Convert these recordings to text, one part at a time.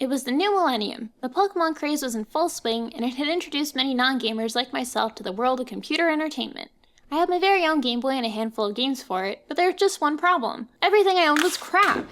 It was the new millennium. The Pokemon craze was in full swing, and it had introduced many non-gamers like myself to the world of computer entertainment. I had my very own Game Boy and a handful of games for it, but there was just one problem. Everything I owned was crap!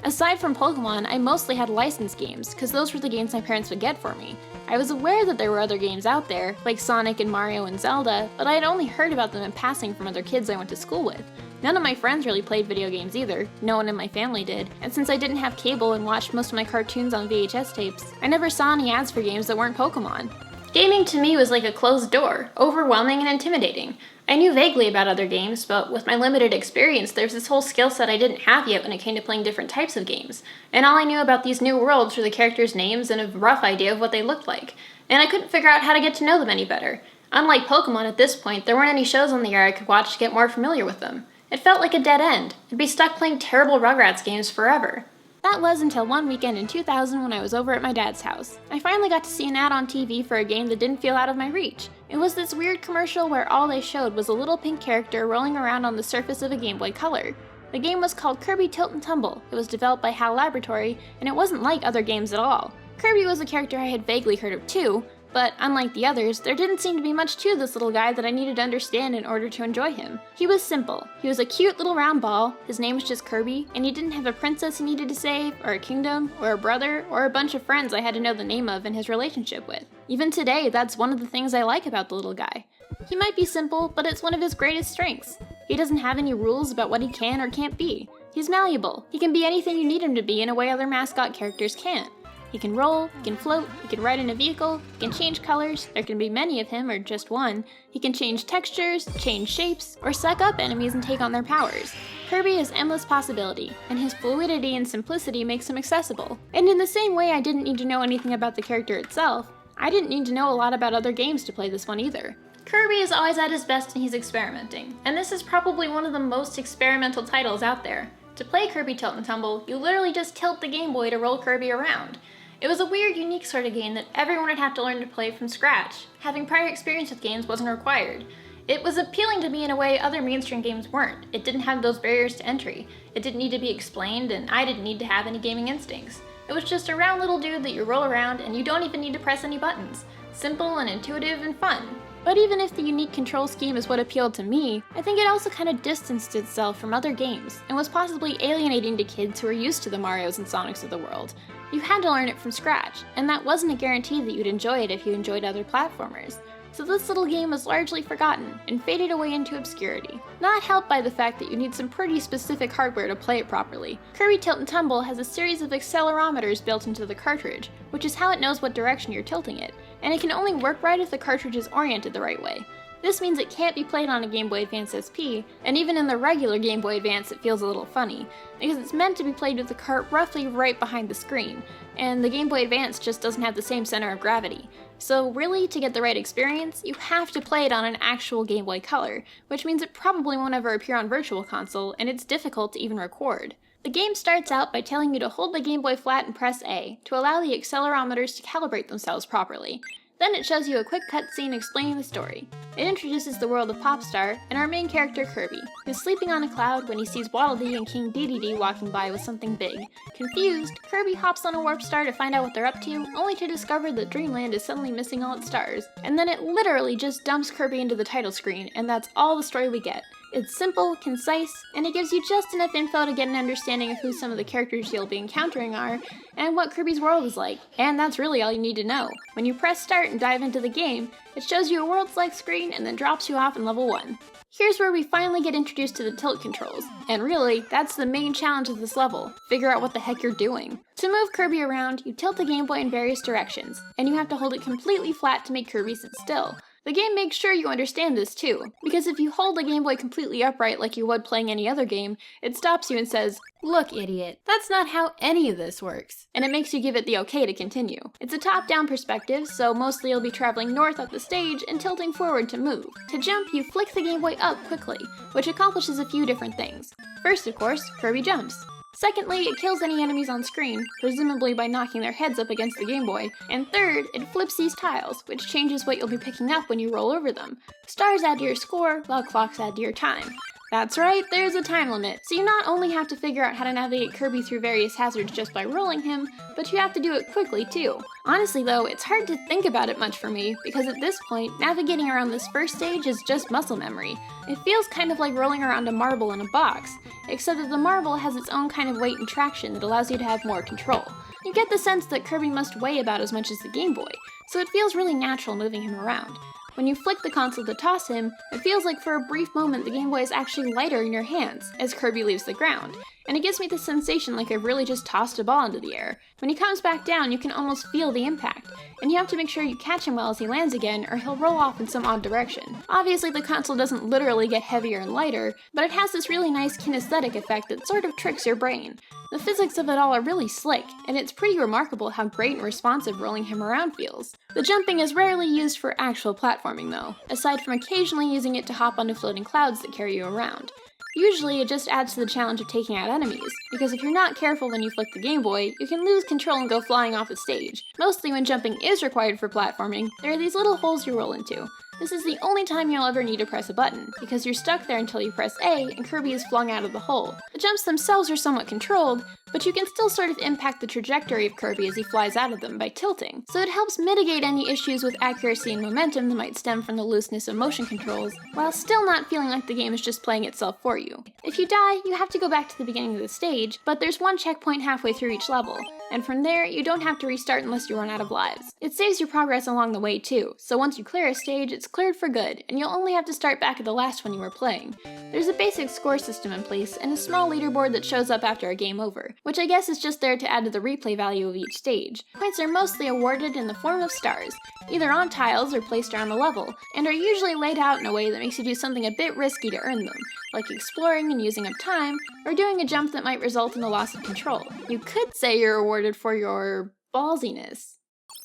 Aside from Pokemon, I mostly had licensed games, because those were the games my parents would get for me. I was aware that there were other games out there, like Sonic and Mario and Zelda, but I had only heard about them in passing from other kids I went to school with. None of my friends really played video games either, no one in my family did, and since I didn't have cable and watched most of my cartoons on VHS tapes, I never saw any ads for games that weren't Pokemon. Gaming to me was like a closed door, overwhelming and intimidating. I knew vaguely about other games, but with my limited experience, there's this whole skill set I didn't have yet when it came to playing different types of games. And all I knew about these new worlds were the characters' names and a rough idea of what they looked like. And I couldn't figure out how to get to know them any better. Unlike Pokemon at this point, there weren't any shows on the air I could watch to get more familiar with them. It felt like a dead end. I'd be stuck playing terrible Rugrats games forever. That was until one weekend in 2000 when I was over at my dad's house. I finally got to see an ad on TV for a game that didn't feel out of my reach. It was this weird commercial where all they showed was a little pink character rolling around on the surface of a Game Boy Color. The game was called Kirby Tilt and Tumble. It was developed by HAL Laboratory, and it wasn't like other games at all. Kirby was a character I had vaguely heard of too, but unlike the others, there didn't seem to be much to this little guy that I needed to understand in order to enjoy him. He was simple. He was a cute little round ball, his name was just Kirby, and he didn't have a princess he needed to save, or a kingdom, or a brother, or a bunch of friends I had to know the name of and his relationship with. Even today, that's one of the things I like about the little guy. He might be simple, but it's one of his greatest strengths. He doesn't have any rules about what he can or can't be. He's malleable. He can be anything you need him to be in a way other mascot characters can't. He can roll, he can float, he can ride in a vehicle, he can change colors, there can be many of him or just one, he can change textures, change shapes, or suck up enemies and take on their powers. Kirby has endless possibility, and his fluidity and simplicity makes him accessible. And in the same way I didn't need to know anything about the character itself, I didn't need to know a lot about other games to play this one either. Kirby is always at his best when he's experimenting, and this is probably one of the most experimental titles out there. To play Kirby Tilt and Tumble, you literally just tilt the Game Boy to roll Kirby around. It was a weird, unique sort of game that everyone would have to learn to play from scratch. Having prior experience with games wasn't required. It was appealing to me in a way other mainstream games weren't. It didn't have those barriers to entry. It didn't need to be explained, and I didn't need to have any gaming instincts. It was just a round little dude that you roll around, and you don't even need to press any buttons. Simple and intuitive and fun. But even if the unique control scheme is what appealed to me, I think it also kind of distanced itself from other games, and was possibly alienating to kids who are used to the Marios and Sonics of the world. You had to learn it from scratch, and that wasn't a guarantee that you'd enjoy it if you enjoyed other platformers. So this little game was largely forgotten, and faded away into obscurity. Not helped by the fact that you need some pretty specific hardware to play it properly. Kirby Tilt and Tumble has a series of accelerometers built into the cartridge, which is how it knows what direction you're tilting it, and it can only work right if the cartridge is oriented the right way. This means it can't be played on a Game Boy Advance SP, and even in the regular Game Boy Advance it feels a little funny, because it's meant to be played with the cart roughly right behind the screen, and the Game Boy Advance just doesn't have the same center of gravity. So really, to get the right experience, you have to play it on an actual Game Boy Color, which means it probably won't ever appear on Virtual Console, and it's difficult to even record. The game starts out by telling you to hold the Game Boy flat and press A, to allow the accelerometers to calibrate themselves properly. Then it shows you a quick cutscene explaining the story. It introduces the world of Popstar and our main character Kirby, who's sleeping on a cloud when he sees Waddle Dee and King Dedede walking by with something big. Confused, Kirby hops on a warp star to find out what they're up to, only to discover that Dreamland is suddenly missing all its stars. And then it literally just dumps Kirby into the title screen, and that's all the story we get. It's simple, concise, and it gives you just enough info to get an understanding of who some of the characters you'll be encountering are, and what Kirby's world is like. And that's really all you need to know. When you press start and dive into the game, it shows you a world-select screen and then drops you off in level 1. Here's where we finally get introduced to the tilt controls, and really, that's the main challenge of this level. Figure out what the heck you're doing. To move Kirby around, you tilt the Game Boy in various directions, and you have to hold it completely flat to make Kirby sit still. The game makes sure you understand this too, because if you hold the Game Boy completely upright like you would playing any other game, it stops you and says, "Look, idiot, that's not how any of this works," and it makes you give it the okay to continue. It's a top-down perspective, so mostly you'll be traveling north up the stage and tilting forward to move. To jump, you flick the Game Boy up quickly, which accomplishes a few different things. First, of course, Kirby jumps. Secondly, it kills any enemies on screen, presumably by knocking their heads up against the Game Boy. And third, it flips these tiles, which changes what you'll be picking up when you roll over them. Stars add to your score, while clocks add to your time. That's right, there's a time limit, so you not only have to figure out how to navigate Kirby through various hazards just by rolling him, but you have to do it quickly too. Honestly though, it's hard to think about it much for me, because at this point, navigating around this first stage is just muscle memory. It feels kind of like rolling around a marble in a box, except that the marble has its own kind of weight and traction that allows you to have more control. You get the sense that Kirby must weigh about as much as the Game Boy, so it feels really natural moving him around. When you flick the console to toss him, it feels like for a brief moment the Game Boy is actually lighter in your hands as Kirby leaves the ground, and it gives me the sensation like I've really just tossed a ball into the air. When he comes back down, you can almost feel the impact, and you have to make sure you catch him well as he lands again or he'll roll off in some odd direction. Obviously the console doesn't literally get heavier and lighter, but it has this really nice kinesthetic effect that sort of tricks your brain. The physics of it all are really slick, and it's pretty remarkable how great and responsive rolling him around feels. The jumping is rarely used for actual platforming though, aside from occasionally using it to hop onto floating clouds that carry you around. Usually it just adds to the challenge of taking out enemies, because if you're not careful when you flick the Game Boy, you can lose control and go flying off the stage. Mostly when jumping is required for platforming, there are these little holes you roll into. This is the only time you'll ever need to press a button, because you're stuck there until you press A and Kirby is flung out of the hole. The jumps themselves are somewhat controlled, but you can still sort of impact the trajectory of Kirby as he flies out of them by tilting, so it helps mitigate any issues with accuracy and momentum that might stem from the looseness of motion controls, while still not feeling like the game is just playing itself for you. If you die, you have to go back to the beginning of the stage, but there's one checkpoint halfway through each level, and from there, you don't have to restart unless you run out of lives. It saves your progress along the way too, so once you clear a stage, it's cleared for good, and you'll only have to start back at the last one you were playing. There's a basic score system in place, and a small leaderboard that shows up after a game over, which I guess is just there to add to the replay value of each stage. Points are mostly awarded in the form of stars, either on tiles or placed around the level, and are usually laid out in a way that makes you do something a bit risky to earn them, like exploring and using up time, or doing a jump that might result in a loss of control. You could say you're awarded for your ballsiness.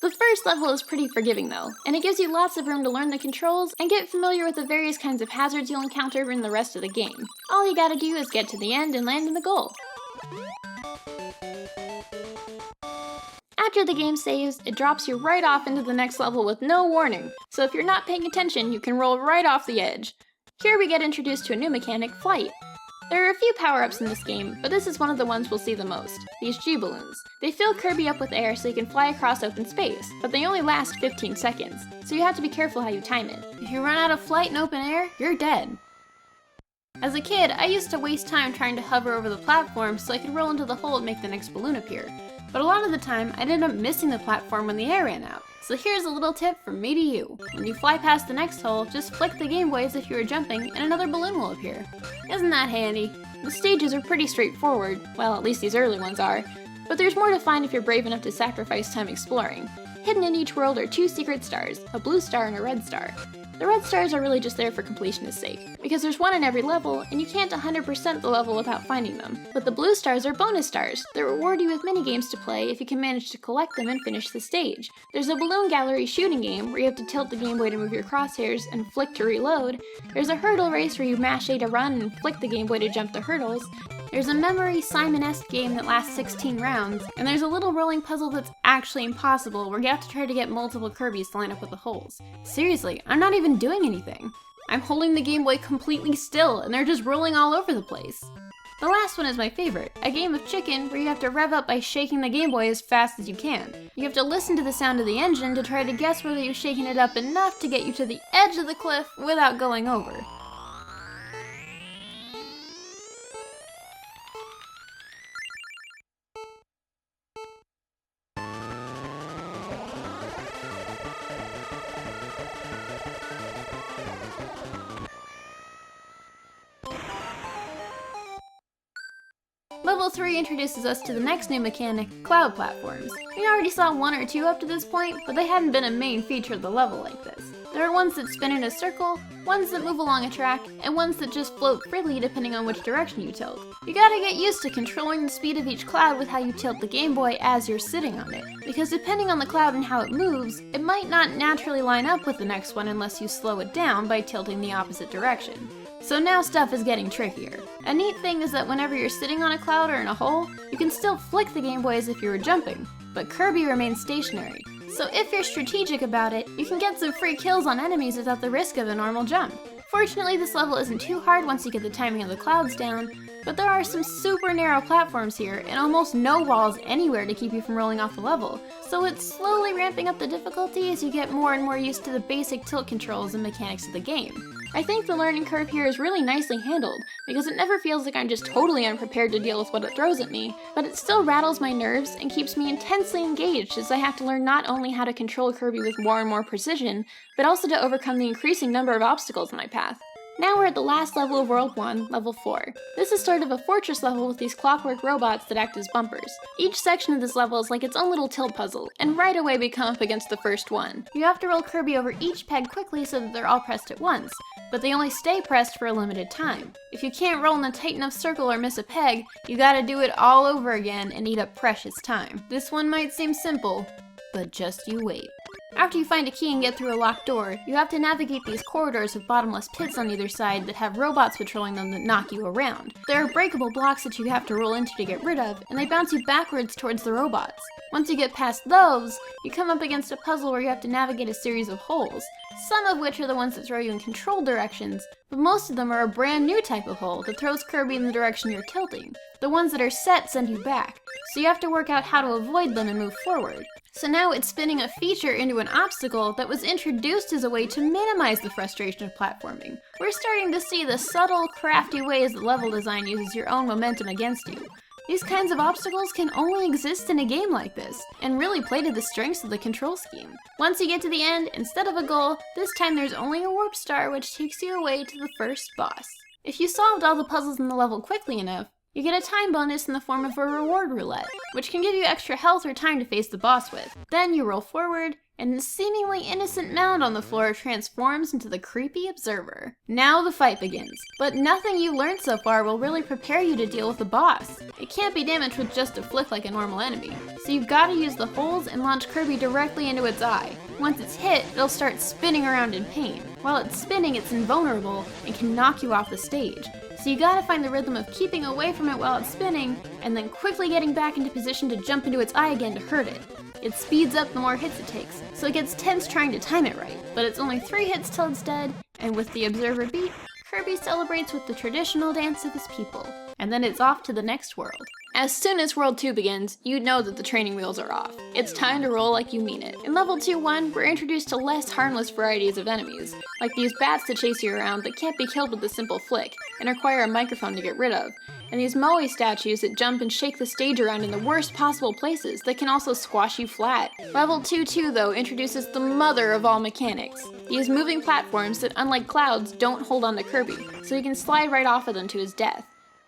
The first level is pretty forgiving though, and it gives you lots of room to learn the controls and get familiar with the various kinds of hazards you'll encounter in the rest of the game. All you gotta do is get to the end and land in the goal. After the game saves, it drops you right off into the next level with no warning, so if you're not paying attention, you can roll right off the edge. Here we get introduced to a new mechanic, flight. There are a few power-ups in this game, but this is one of the ones we'll see the most, these G-balloons. They fill Kirby up with air so he can fly across open space, but they only last 15 seconds, so you have to be careful how you time it. If you run out of flight in open air, you're dead. As a kid, I used to waste time trying to hover over the platform so I could roll into the hole and make the next balloon appear. But a lot of the time, I'd end up missing the platform when the air ran out. So here's a little tip from me to you. When you fly past the next hole, just flick the Game Boy as if you were jumping and another balloon will appear. Isn't that handy? The stages are pretty straightforward, well at least these early ones are, but there's more to find if you're brave enough to sacrifice time exploring. Hidden in each world are 2 secret stars, a blue star and a red star. The red stars are really just there for completionist sake, because there's one in every level, and you can't 100% the level without finding them. But the blue stars are bonus stars that reward you with minigames to play if you can manage to collect them and finish the stage. There's a balloon gallery shooting game where you have to tilt the Game Boy to move your crosshairs and flick to reload. There's a hurdle race where you mash A to run and flick the Game Boy to jump the hurdles. There's a memory Simon-esque game that lasts 16 rounds, and there's a little rolling puzzle that's actually impossible where you have to try to get multiple Kirbys to line up with the holes. Seriously, I'm not even doing anything. I'm holding the Game Boy completely still, and they're just rolling all over the place. The last one is my favorite, a game of chicken where you have to rev up by shaking the Game Boy as fast as you can. You have to listen to the sound of the engine to try to guess whether you've shaken it up enough to get you to the edge of the cliff without going over. Level 3 introduces us to the next new mechanic, cloud platforms. We already saw 1 or 2 up to this point, but they hadn't been a main feature of the level like this. There are ones that spin in a circle, ones that move along a track, and ones that just float freely depending on which direction you tilt. You gotta get used to controlling the speed of each cloud with how you tilt the Game Boy as you're sitting on it, because depending on the cloud and how it moves, it might not naturally line up with the next one unless you slow it down by tilting the opposite direction. So now stuff is getting trickier. A neat thing is that whenever you're sitting on a cloud or in a hole, you can still flick the Game Boy as if you were jumping, but Kirby remains stationary. So if you're strategic about it, you can get some free kills on enemies without the risk of a normal jump. Fortunately, this level isn't too hard once you get the timing of the clouds down, but there are some super narrow platforms here and almost no walls anywhere to keep you from rolling off the level, so it's slowly ramping up the difficulty as you get more and more used to the basic tilt controls and mechanics of the game. I think the learning curve here is really nicely handled, because it never feels like I'm just totally unprepared to deal with what it throws at me, but it still rattles my nerves and keeps me intensely engaged as I have to learn not only how to control Kirby with more and more precision, but also to overcome the increasing number of obstacles in my path. Now we're at the last level of World 1, Level 4. This is sort of a fortress level with these clockwork robots that act as bumpers. Each section of this level is like its own little tilt puzzle, and right away we come up against the first one. You have to roll Kirby over each peg quickly so that they're all pressed at once, but they only stay pressed for a limited time. If you can't roll in a tight enough circle or miss a peg, you gotta do it all over again and eat up precious time. This one might seem simple, but just you wait. After you find a key and get through a locked door, you have to navigate these corridors with bottomless pits on either side that have robots patrolling them that knock you around. There are breakable blocks that you have to roll into to get rid of, and they bounce you backwards towards the robots. Once you get past those, you come up against a puzzle where you have to navigate a series of holes, some of which are the ones that throw you in controlled directions, but most of them are a brand new type of hole that throws Kirby in the direction you're tilting. The ones that are set send you back, so you have to work out how to avoid them and move forward. So now it's spinning a feature into an obstacle that was introduced as a way to minimize the frustration of platforming. We're starting to see the subtle, crafty ways that level design uses your own momentum against you. These kinds of obstacles can only exist in a game like this, and really play to the strengths of the control scheme. Once you get to the end, instead of a goal, this time there's only a warp star which takes you away to the first boss. If you solved all the puzzles in the level quickly enough, you get a time bonus in the form of a reward roulette, which can give you extra health or time to face the boss with. Then you roll forward, and the seemingly innocent mound on the floor transforms into the creepy observer. Now the fight begins, but nothing you've learned so far will really prepare you to deal with the boss. It can't be damaged with just a flick like a normal enemy, so you've got to use the holes and launch Kirby directly into its eye. Once it's hit, it'll start spinning around in pain. While it's spinning, it's invulnerable and can knock you off the stage. So you gotta find the rhythm of keeping away from it while it's spinning, and then quickly getting back into position to jump into its eye again to hurt it. It speeds up the more hits it takes, so it gets tense trying to time it right. But it's only 3 hits till it's dead, and with the observer beat, Kirby celebrates with the traditional dance of his people. And then it's off to the next world. As soon as World 2 begins, you know that the training wheels are off. It's time to roll like you mean it. In Level 2-1, we're introduced to less harmless varieties of enemies, like these bats that chase you around that can't be killed with a simple flick, and require a microphone to get rid of, and these moe statues that jump and shake the stage around in the worst possible places that can also squash you flat. Level 2-2 though introduces the mother of all mechanics. These moving platforms that, unlike clouds, don't hold on to Kirby, so he can slide right off of them to his death.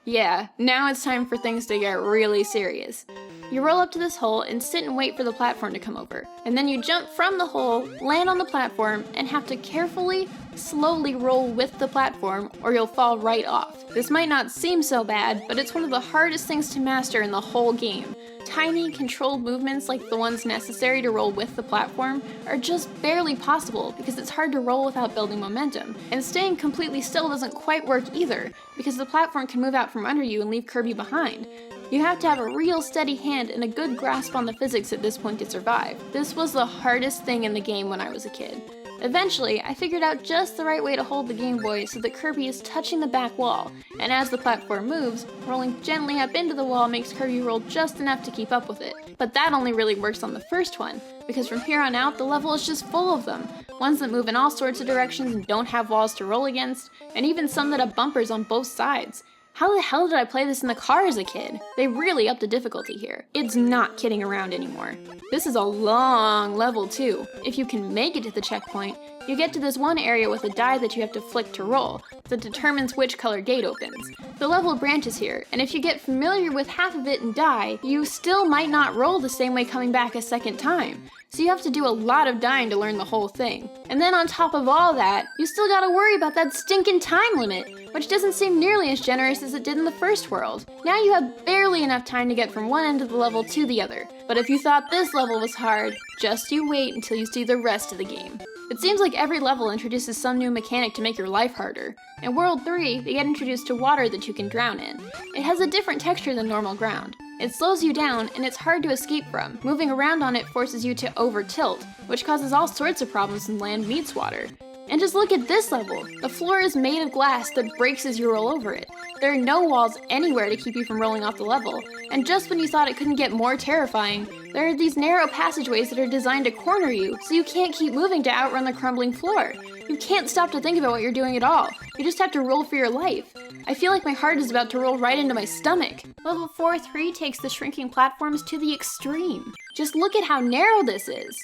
Yeah, now it's time for things to get really serious. You roll up to this hole and sit and wait for the platform to come over, and then you jump from the hole, land on the platform, and have to carefully, slowly roll with the platform or you'll fall right off. This might not seem so bad, but it's one of the hardest things to master in the whole game. Tiny, controlled movements like the ones necessary to roll with the platform are just barely possible because it's hard to roll without building momentum, and staying completely still doesn't quite work either because the platform can move out from under you and leave Kirby behind. You have to have a real steady hand and a good grasp on the physics at this point to survive. This was the hardest thing in the game when I was a kid. Eventually, I figured out just the right way to hold the Game Boy so that Kirby is touching the back wall, and as the platform moves, rolling gently up into the wall makes Kirby roll just enough to keep up with it. But that only really works on the first one, because from here on out the level is just full of them. Ones that move in all sorts of directions and don't have walls to roll against, and even some that have bumpers on both sides. How the hell did I play this in the car as a kid? They really upped the difficulty here. It's not kidding around anymore. This is a long level too. If you can make it to the checkpoint, you get to this one area with a die that you have to flick to roll that determines which color gate opens. The level branches here, and if you get familiar with half of it and die, you still might not roll the same way coming back a second time. So you have to do a lot of dying to learn the whole thing. And then on top of all that, you still gotta worry about that stinking time limit, which doesn't seem nearly as generous as it did in the first world. Now you have barely enough time to get from one end of the level to the other. But if you thought this level was hard, just you wait until you see the rest of the game. It seems like every level introduces some new mechanic to make your life harder. In World 3, you get introduced to water that you can drown in. It has a different texture than normal ground. It slows you down, and it's hard to escape from. Moving around on it forces you to over-tilt, which causes all sorts of problems when land meets water. And just look at this level. The floor is made of glass that breaks as you roll over it. There are no walls anywhere to keep you from rolling off the level, and just when you thought it couldn't get more terrifying, there are these narrow passageways that are designed to corner you, so you can't keep moving to outrun the crumbling floor. You can't stop to think about what you're doing at all. You just have to roll for your life. I feel like my heart is about to roll right into my stomach. Level 4-3 takes the shrinking platforms to the extreme. Just look at how narrow this is.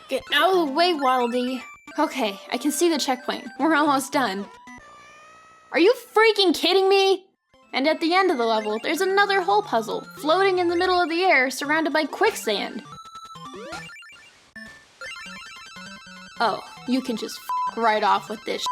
Get out of the way, Waddle-Dee. Okay, I can see the checkpoint. We're almost done. Are you freaking kidding me? And at the end of the level, there's another hole puzzle, floating in the middle of the air, surrounded by quicksand. Oh, you can just f right off with this.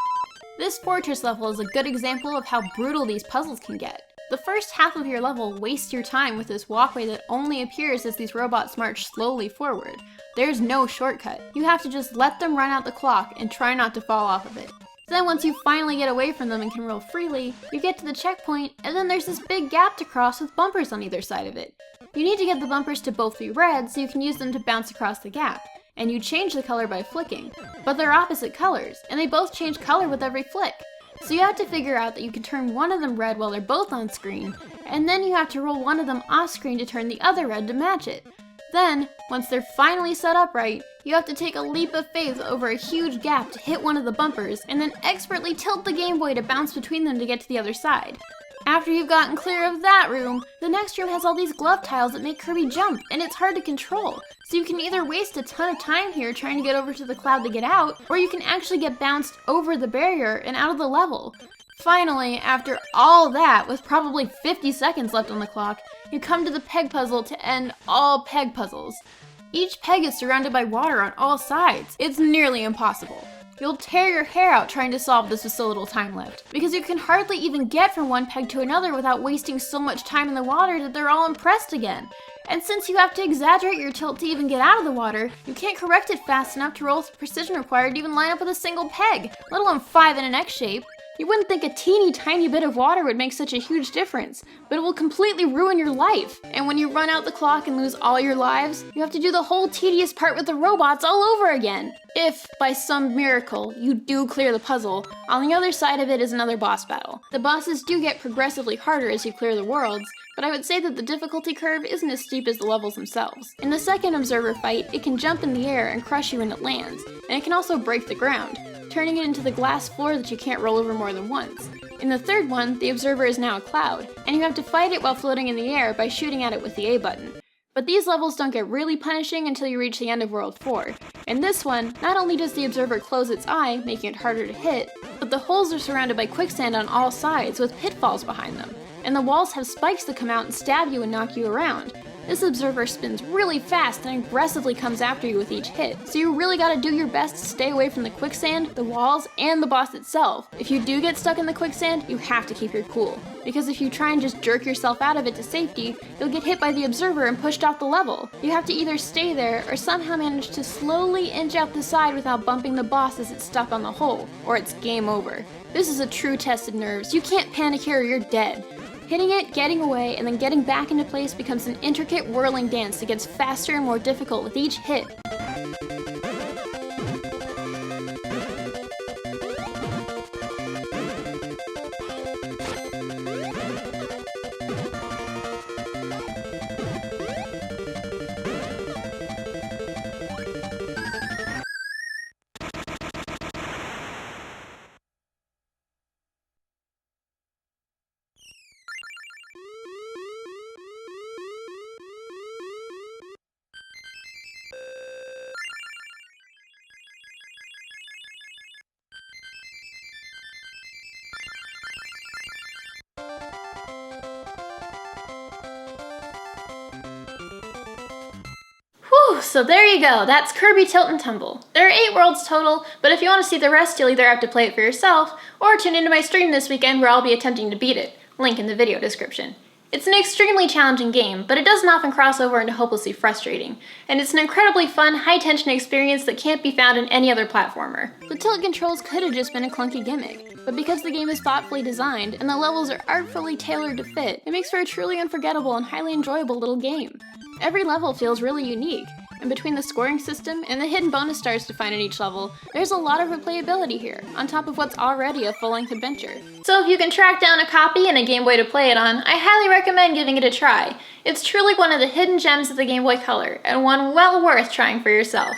This fortress level is a good example of how brutal these puzzles can get. The first half of your level wastes your time with this walkway that only appears as these robots march slowly forward. There's no shortcut. You have to just let them run out the clock and try not to fall off of it. Then once you finally get away from them and can roll freely, you get to the checkpoint, and then there's this big gap to cross with bumpers on either side of it. You need to get the bumpers to both be red so you can use them to bounce across the gap, and you change the color by flicking. But they're opposite colors, and they both change color with every flick. So you have to figure out that you can turn one of them red while they're both on screen, and then you have to roll one of them off screen to turn the other red to match it. Then, once they're finally set up right, you have to take a leap of faith over a huge gap to hit one of the bumpers, and then expertly tilt the Game Boy to bounce between them to get to the other side. After you've gotten clear of that room, the next room has all these glove tiles that make Kirby jump, and it's hard to control. So you can either waste a ton of time here trying to get over to the cloud to get out, or you can actually get bounced over the barrier and out of the level. Finally, after all that, with probably 50 seconds left on the clock, you come to the peg puzzle to end all peg puzzles. Each peg is surrounded by water on all sides. It's nearly impossible. You'll tear your hair out trying to solve this with so little time left, because you can hardly even get from one peg to another without wasting so much time in the water that they're all impressed again. And since you have to exaggerate your tilt to even get out of the water, you can't correct it fast enough to roll with the precision required to even line up with a single peg, let alone 5 in an X shape. You wouldn't think a teeny tiny bit of water would make such a huge difference, but it will completely ruin your life. And when you run out the clock and lose all your lives, you have to do the whole tedious part with the robots all over again. If, by some miracle, you do clear the puzzle, on the other side of it is another boss battle. The bosses do get progressively harder as you clear the worlds, but I would say that the difficulty curve isn't as steep as the levels themselves. In the second observer fight, it can jump in the air and crush you when it lands, and it can also break the ground, turning it into the glass floor that you can't roll over more than once. In the third one, the observer is now a cloud, and you have to fight it while floating in the air by shooting at it with the A button. But these levels don't get really punishing until you reach the end of World 4. In this one, not only does the observer close its eye, making it harder to hit, but the holes are surrounded by quicksand on all sides with pitfalls behind them, and the walls have spikes that come out and stab you and knock you around. This observer spins really fast and aggressively comes after you with each hit, so you really gotta do your best to stay away from the quicksand, the walls, and the boss itself. If you do get stuck in the quicksand, you have to keep your cool, because if you try and just jerk yourself out of it to safety, you'll get hit by the observer and pushed off the level. You have to either stay there or somehow manage to slowly inch out the side without bumping the boss as it's stuck on the hole, or it's game over. This is a true test of nerves. You can't panic here or you're dead. Hitting it, getting away, and then getting back into place becomes an intricate whirling dance that gets faster and more difficult with each hit. So there you go, that's Kirby Tilt and Tumble. There are 8 worlds total, but if you want to see the rest, you'll either have to play it for yourself, or tune into my stream this weekend where I'll be attempting to beat it. Link in the video description. It's an extremely challenging game, but it doesn't often cross over into hopelessly frustrating, and it's an incredibly fun, high-tension experience that can't be found in any other platformer. The tilt controls could have just been a clunky gimmick, but because the game is thoughtfully designed and the levels are artfully tailored to fit, it makes for a truly unforgettable and highly enjoyable little game. Every level feels really unique, and between the scoring system and the hidden bonus stars to find in each level, there's a lot of replayability here, on top of what's already a full-length adventure. So if you can track down a copy and a Game Boy to play it on, I highly recommend giving it a try. It's truly one of the hidden gems of the Game Boy Color, and one well worth trying for yourself.